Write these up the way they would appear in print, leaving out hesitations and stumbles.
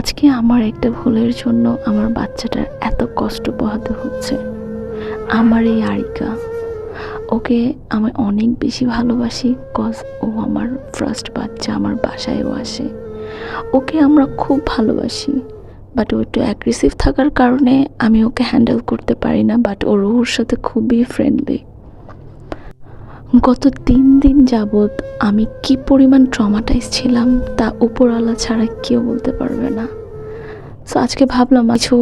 আজকে আমার একটা ভুলের জন্য আমার বাচ্চাটার এত কষ্ট পোহাতে হচ্ছে। আমার এই আরিকা, ওকে আমি অনেক বেশি ভালোবাসি, কজ ও আমার ফার্স্ট বাচ্চা, আমার বাসায়ও আসে। ওকে আমরা খুব ভালোবাসি, বাট ও একটু অ্যাগ্রেসিভ থাকার কারণে আমি ওকে হ্যান্ডেল করতে পারি না, বাট ওর সাথে খুবই ফ্রেন্ডলি। গত 3 দিন যাবৎ আমি কি পরিমাণ ট্রমাটাইজ ছিলাম তা উপরওয়ালা ছাড়া কেউ বলতে পারবে না। সো আজকে ভাবলাম কিছু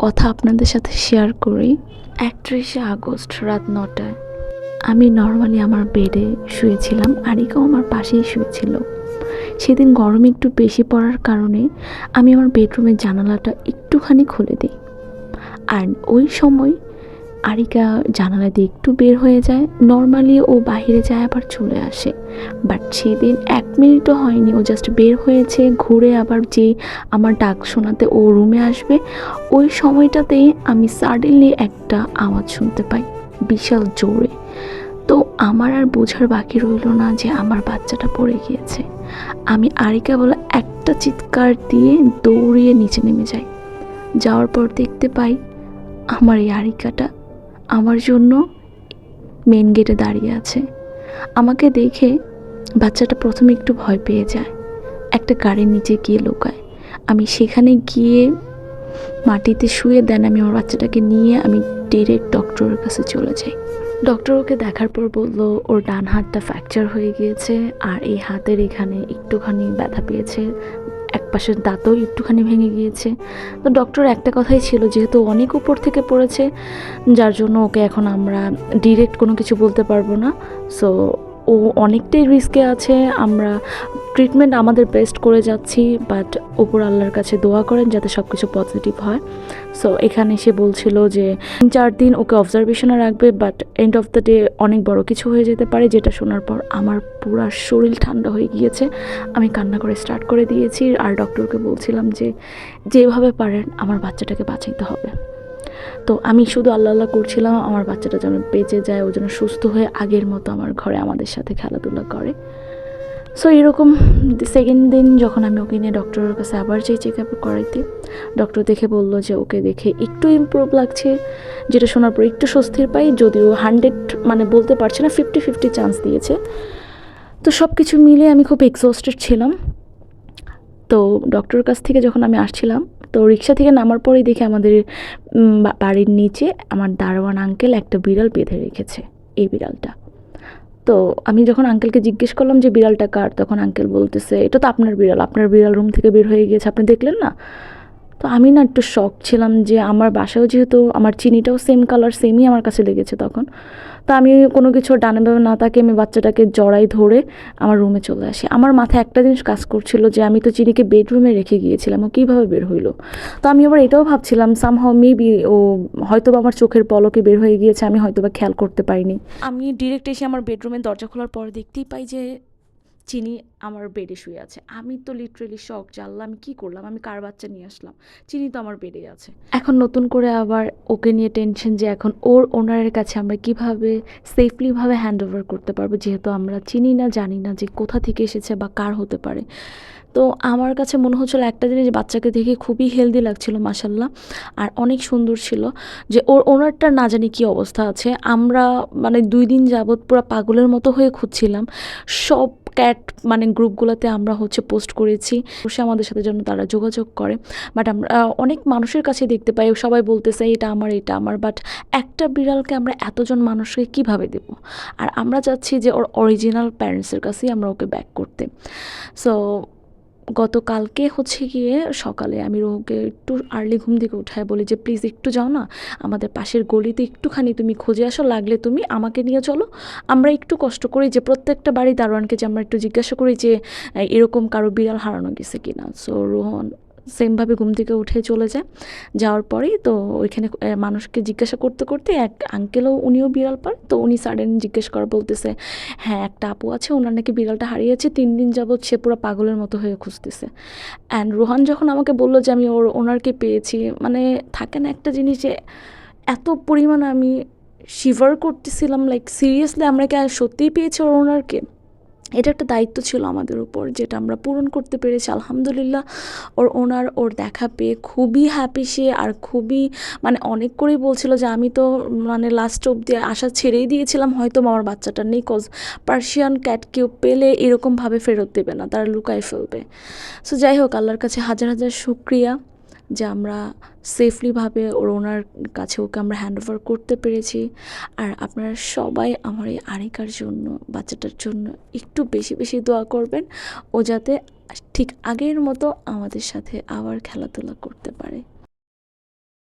কথা আপনাদের সাথে শেয়ার করি। 31শে আগস্ট রাত 9টায় আমি নর্মালি আমার বেডে শুয়েছিলাম, আরিকাও আমার পাশেই শুয়েছিল। সেদিন গরম একটু বেশি পড়ার কারণে আমি আমার বেডরুমের জানালাটা একটুখানি খুলে দিই, আর ওই সময় আরিকা জানালা দিয়ে একটু বের হয়ে যায়। নর্মালি ও বাহিরে যায় আবার চলে আসে, বাট সেদিন 1 মিনিটও হয়নি, ও জাস্ট বের হয়েছে, ঘুরে আবার যে আমার ডাক শোনাতে ও রুমে আসবে, ওই সময়টাতেই আমি সাডেনলি একটা আওয়াজ শুনতে পাই বিশাল জোরে। তো আমার আর বোঝার বাকি রইল না যে আমার বাচ্চাটা পড়ে গিয়েছে। আমি আরিকা বলে একটা চিৎকার দিয়ে দৌড়িয়ে নিচে নেমে যাই। যাওয়ার পর দেখতে পাই আমার এই আরিকাটা আমার জন্য মেন গেটে দাঁড়িয়ে আছে। আমাকে দেখে বাচ্চাটা প্রথমে একটু ভয় পেয়ে যায়, একটা গাড়ির নিচে গিয়ে লুকায়। আমি সেখানে গিয়ে মাটিতে শুয়ে দেন আমি আমার বাচ্চাটাকে নিয়ে আমি ডিরেক্ট ডক্টরের কাছে চলে যাই। ডক্টর ওকে দেখার পর বলল ওর ডান হাতটা ফ্র্যাকচার হয়ে গিয়েছে, আর এই হাতের এখানে একটুখানি ব্যথা পেয়েছে, এক পাশের দাঁতও একটুখানি ভেঙে গিয়েছে। তো ডক্টর একটা কথাই ছিল, যেহেতু অনেক উপর থেকে পড়েছে, যার জন্য ওকে এখন আমরা ডিরেক্ট কোনো কিছু বলতে পারবো না। সো ও অনেকটাই রিস্কে আছে, আমরা ট্রিটমেন্ট আমাদের বেস্ট করে যাচ্ছি, বাট ওপর আল্লাহর কাছে দোয়া করেন যাতে সব কিছু পজিটিভ হয়। সো এখানে সে বলছিল যে 4 দিন ওকে অবজারভেশনে রাখবে, but end of the day অনেক বড় কিছু হয়ে যেতে পারে। যেটা শোনার পর আমার পুরো শরীর ঠান্ডা হয়ে গিয়েছে, আমি কান্না করে স্টার্ট করে দিয়েছি। আর ডক্টরকে বলছিলাম যে যেভাবে পারেন আমার বাচ্চাটাকে বাঁচাইতে হবে। তো আমি শুধু আল্লাহ আল্লাহ করছিলাম আমার বাচ্চাটা যেন বেঁচে যায়, ও যেন সুস্থ হয়ে আগের মতো আমার ঘরে আমাদের সাথে খেলাধুলা করে। সো এরকম সেকেন্ড দিন যখন আমি ওকে নিয়ে ডক্টরের কাছে আবার যাই চেক আপ করাইতে, ডক্টর দেখে বললো যে ওকে দেখে একটু ইমপ্রুভ লাগছে, যেটা শোনার পর একটু স্বস্তির পাই। যদিও 100 মানে বলতে পারছি না, 50-50 চান্স দিয়েছে। তো সব কিছু মিলে আমি খুব এক্সস্টেড ছিলাম। তো ডক্টরের কাছ থেকে যখন আমি আসছিলাম, তো রিক্সা থেকে নামার পরেই দেখি আমাদের বাড়ির নিচে আমার দারোয়ান আঙ্কেল একটা বিড়াল বেঁধে রেখেছে, এই বিড়ালটা। তো আমি যখন আঙ্কেলকে জিজ্ঞেস করলাম যে বিড়ালটা কার, তখন আঙ্কেল বলতেছে এটা তো আপনার বিড়াল, আপনার বিড়াল রুম থেকে বের হয়ে গিয়েছে, আপনি দেখলেন না? তো আমি না একটু শক ছিলাম যে আমার বাসায়ও যেহেতু আমার চিনিটাও সেম কালার, সেমই আমার কাছে লেগেছে তখন। তো আমি কোনো কিছু ডানে বামে না তাকে আমি বাচ্চাটাকে জড়াই ধরে আমার রুমে চলে আসি। আমার মাথায় একটা জিনিস কাজ করছিল যে আমি তো চিনিকে বেডরুমে রেখে গিয়েছিলাম, ও কীভাবে বের হইলো। তো আমি আবার এটাও ভাবছিলাম সামহাও মেবি ও হয়তো বা আমার চোখের পলকে বের হয়ে গিয়েছে, আমি হয়তো বা খেয়াল করতে পারিনি। আমি ডিরেক্ট এসে আমার বেডরুমের দরজা খোলার পর দেখতেই পাই যে চিনি আমার বেডে শুয়ে আছে। আমি তো লিটারেলি শক, জানলাম আমি কী করলাম, আমি কার বাচ্চা নিয়ে আসলাম, চিনি তো আমার বেডে আছে। এখন নতুন করে আবার ওকে নিয়ে টেনশন যে এখন ওর ওনারের কাছে আমরা কিভাবে সেফলিভাবে হ্যান্ড ওভার করতে পারবো, যেহেতু আমরা চিনি না, জানি না যে কোথা থেকে এসেছে বা কার হতে পারে। তো আমার কাছে মনে হচ্ছিলো একটা জিনিস, বাচ্চাকে দেখে খুবই হেলদি লাগছিল মাশাল্লাহ, আর অনেক সুন্দর ছিল। যে ওর ওনারটার না জানি কী অবস্থা আছে। আমরা মানে 2 দিন যাবৎ পুরো পাগলের মতো হয়ে খুঁজছিলাম, সব ক্যাট মানে গ্রুপগুলোতে আমরা পোস্ট করেছি, অবশ্যই আমাদের সাথে যেন তারা যোগাযোগ করে। বাট আমরা অনেক মানুষের কাছে দেখতে পাই সবাই বলতেছে এটা আমার, এটা আমার, বাট একটা বিড়ালকে আমরা এতজন মানুষকে কিভাবে দেব? আর আমরা চাচ্ছি যে ওর অরিজিনাল প্যারেন্টসের কাছেই আমরা ওকে ব্যাক করতে। সো গতকালকে গিয়ে সকালে আমি রোহকে একটু আর্লি ঘুম থেকে উঠায় বলি যে প্লিজ একটু যাও না, আমাদের পাশের গলিতে একটুখানি তুমি খুঁজে আসো, লাগলে তুমি আমাকে নিয়ে চলো। আমরা একটু কষ্ট করি যে প্রত্যেকটা বাড়ি দারোয়ানকে যে আমরা একটু জিজ্ঞাসা করি যে এরকম কারো বিড়াল হারানো গেছে কিনা। সো রোহন সেমভাবে ঘুম থেকে উঠে চলে যায়। যাওয়ার পরেই তো ওইখানে মানুষকে জিজ্ঞাসা করতে করতে এক আঙ্কেলও উনিও বিড়াল পান। তো উনি সাডেন জিজ্ঞেস করা বলতেছে হ্যাঁ একটা আপু আছে, ওনার নাকি বিড়ালটা হারিয়েছে, 3 দিন যাবৎ সে পুরো পাগলের মতো হয়ে খুঁজতেছে। অ্যান্ড রোহান যখন আমাকে বললো যে আমি ওনারকে পেয়েছি, মানে থাকে না একটা জিনিস যে এত পরিমাণ আমি শিভার করতেছিলাম, লাইক সিরিয়াসলি আমরা কি আর সত্যিই পেয়েছি ওনারকে। এটা একটা দায়িত্ব ছিল আমাদের উপর, যেটা আমরা পূরণ করতে পেরেছি আলহামদুলিল্লাহ। ওর দেখা পেয়ে খুবই হ্যাপি সে, আর খুবই মানে অনেক করেই বলছিল যে আমি তো মানে লাস্ট অবধি আশা ছেড়েই দিয়েছিলাম হয়তো আমার বাচ্চাটা নেই, কজ পার্সিয়ান ক্যাট কেউ পেলে এরকমভাবে ফেরত দেবে না, তারা লুকায় ফেলবে। সো যাই হোক, আল্লাহর কাছে হাজার হাজার শুক্রিয়া যে আমরা সেফলিভাবে ওনার কাছে ওকে আমরা হ্যান্ড ওভার করতে পেরেছি। আর আপনারা সবাই আমার এই আরিকার জন্য, বাচ্চাটার জন্য একটু বেশি বেশি দোয়া করবেন, ও যাতে ঠিক আগের মতো আমাদের সাথে আবার খেলাধুলা করতে পারে।